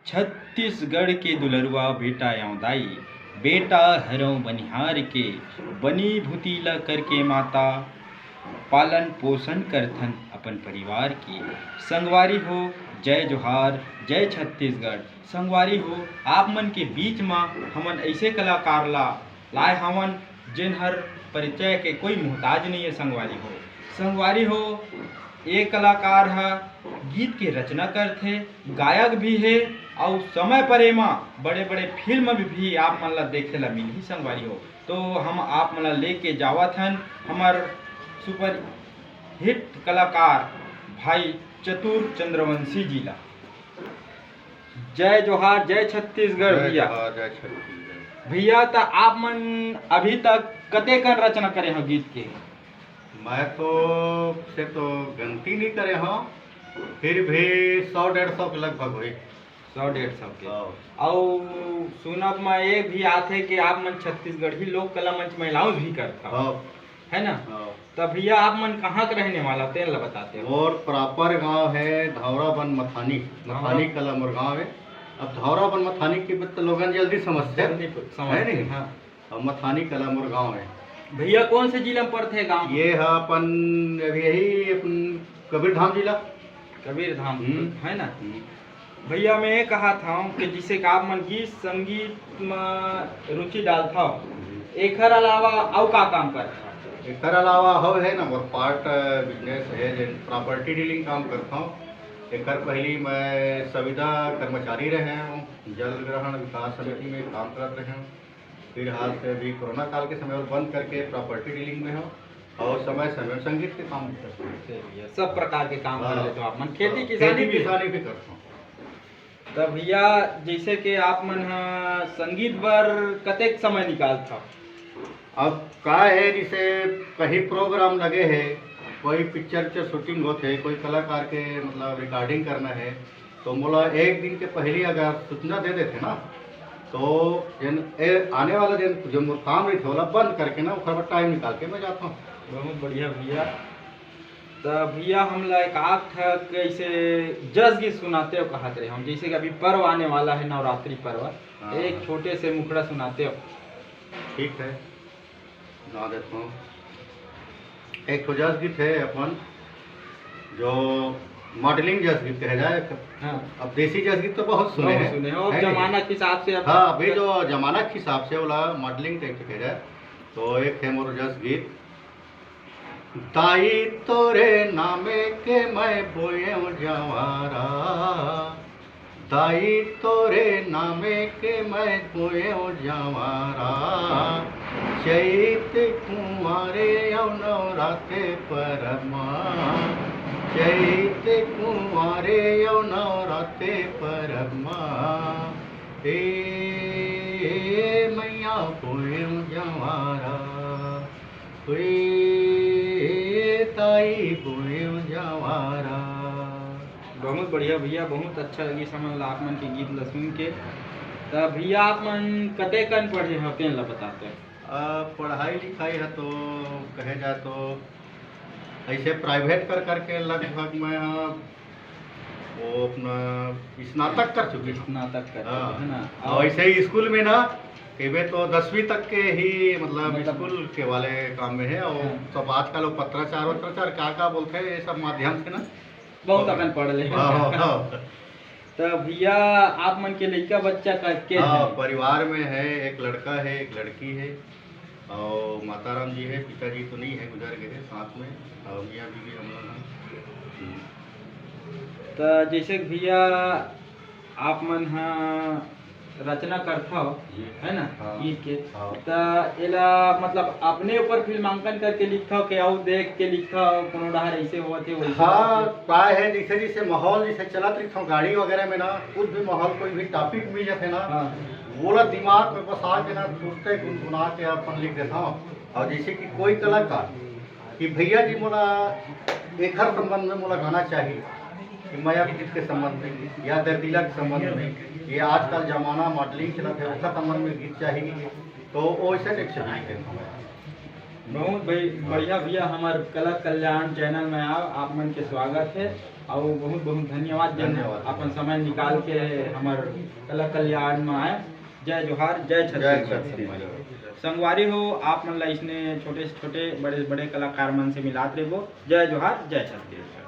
छत्तीसगढ़ के दुलरुआ बेटा दाई बेटा हरौ बनिहार के बनी भूतिला करके माता पालन पोषण करथन अपन परिवार की। संगवारी हो जय जोहार जय छत्तीसगढ़। संगवारी हो आप मन के बीच में हमन ऐसे कलाकार ला लाए हवन जिन हर परिचय के कोई मोहताज नहीं है। संगवारी हो ये कलाकार है गीत के रचना करथे, गायक भी है और समय पर एमा बड़े बड़े फिल्म भी आप मन ला देखे ला मिलही। संगवारी हो तो हम आप मन ला लेके जावत हन हमार सुपर हिट कलाकार भाई चतुर चंद्रवंशी जी ला। जय जोहार जय छत्तीसगढ़ भैया। जय छत्तीसगढ़ भैया तो आप मन अभी तक कते कन रचना करे हो गीत के? मैं तो से तो गिनती नहीं करे हाँ, फिर भी 100-150 के लगभग हुई। 100-150 के। हाँ। और सुनब में ये भी आथे कि आप मन छत्तीसगढ़ी लोक कला मंच महिलाओं भी करता हाँ। है ना? हाँ। तो भैया आप मन कहाँ के रहने वाला तेन ला बताते हो। और प्रॉपर गांव है धौराबन मथानी कला मोर गाँव है। अब धौराबन मथानी की बात तो लोगन जल्दी समझते हैं नहीं। हाँ। अब मथानी कला मोर गाँव है। भैया कौन से जिला में पड़ते गाँव? ये है अपन अभी यही अपन कबीरधाम जिला। कबीरधाम है ना? भैया मैं ये कहा था कि जिसे आप मन गीत संगीत में रुचि डालता हो, एकर अलावा और का काम करता? एकर अलावा हो है ना मोर पार्ट बिजनेस है जो प्रॉपर्टी डीलिंग काम करता हूँ। एकर पहली मैं संविदा कर्मचारी रहे हूँ, जल ग्रहण विकास समिति में काम करते रहे हूँ। फिर हाल से अभी कोरोना काल के समय बंद करके प्रॉपर्टी डीलिंग में हूँ और समय समय संगीत के काम करते हैं। सब प्रकार के काम कर लेते हो आप मन। खेती किसानी किसानी भी करता हूँ। तो भैया जैसे कि आप मन संगीत बर कतेक समय निकालता? अब का है जैसे कहीं प्रोग्राम लगे है, कोई पिक्चर शूटिंग होते है, कोई कलाकार के मतलब रिकॉर्डिंग करना है तो मोला एक दिन के पहले अगर सूचना दे देते ना तो आने वाला दिन जो मोर काम रही थे बंद करके ना उसका टाइम निकाल के मैं जाता हूँ। बहुत बढ़िया भैया। तो भैया हम ला एक आख था कैसे जस गीत सुनाते हो कहा करे हम, जैसे कि अभी पर्व आने वाला है नवरात्रि पर्व। हाँ। एक छोटे से मुखड़ा सुनाते हो। ठीक है गा देता हूँ। एक तो जस गीत है अपन जो मॉडलिंग जस गीत कहे जाए। हाँ। अब देसी जस गीत तो बहुत सुने हैं और जमाना के हिसाब से हाँ अभी जो जमाना के हिसाब से वाला मॉडलिंग टाइप कहे जाए तो एक है मोर जस गीत। ताई तोरे नामे के मैं बोएऊ जवारा, दाई तोरे नामे के मैं बोएऊ जवारा, चैत कुंवारे नवराते परमा, चैत कुंवारे नवराते परमा, ए मैया बोएऊ जवारा, ताई बोएऊ जवारा। बहुत बढ़िया भैया, बहुत अच्छा लगी समझ ला आप मन के गीत ला सुन के। तो भैया आप मन कते कन पढ़े हो तेन ला बताते हैं। पढ़ाई लिखाई है तो कहे जाए तो ऐसे प्राइवेट कर करके लगभग मैं वो अपना स्नातक कर चुकी हूँ। स्नातक कर हाँ। है ना? और ऐसे ही स्कूल में ना कहे तो 10वीं तक के ही मतलब स्कूल के वाले काम में है। और सब आजकल वो पत्राचार क्या बोलते हैं ये सब माध्यम से ना बहुत अपन पढ़ ले। हाँ। तो भैया आप मन के लड़का बच्चा के हाँ परिवार में है, एक लड़का है एक लड़की है और माताराम जी है, पिताजी तो नहीं है गुजर गए साथ में, और मियाँ बीवी हम लोग हैं। तो जैसे भैया आप मन रचना करता हो है ना गीत के। हाँ। तो एला मतलब अपने ऊपर फिल्मांकन करके लिखता हो कि और देख के लिखता हो कोनो डहर ऐसे हुआ थे वैसे? हाँ काय है जैसे जैसे माहौल जैसे चलत रही था गाड़ी वगैरह में ना कुछ भी माहौल कोई भी टॉपिक मिल जाते ना हाँ। बोला दिमाग में बस आके ना सोचते गुनगुना के अपन लिख देता हूँ। और जैसे कि कोई कलाकार कि भैया जी मोला एक हर संबंध में मोला गाना चाहिए कि माया गीत के संबंध में या दर्दिला के संबंध में, ये आजकल जमाना मॉडलिंग चला है उसका संबंध में गीत चाहिए तो वैसे एक बहुत बढ़िया भैया हमारे कला कल्याण चैनल में आओ आप मन के स्वागत है। और बहुत बहुत धन्यवाद धन्यवाद। अपन समय निकाल के हमार कला कल्याण में आए। जय जोहार, जय जय छत्तीसगढ़। छत्तीसगढ़। संगवारी हो आप मन ला इसने छोटे से छोटे बड़े बड़े कलाकार मन से मिलात रहो। जय जोहार, जय छत्तीसगढ़।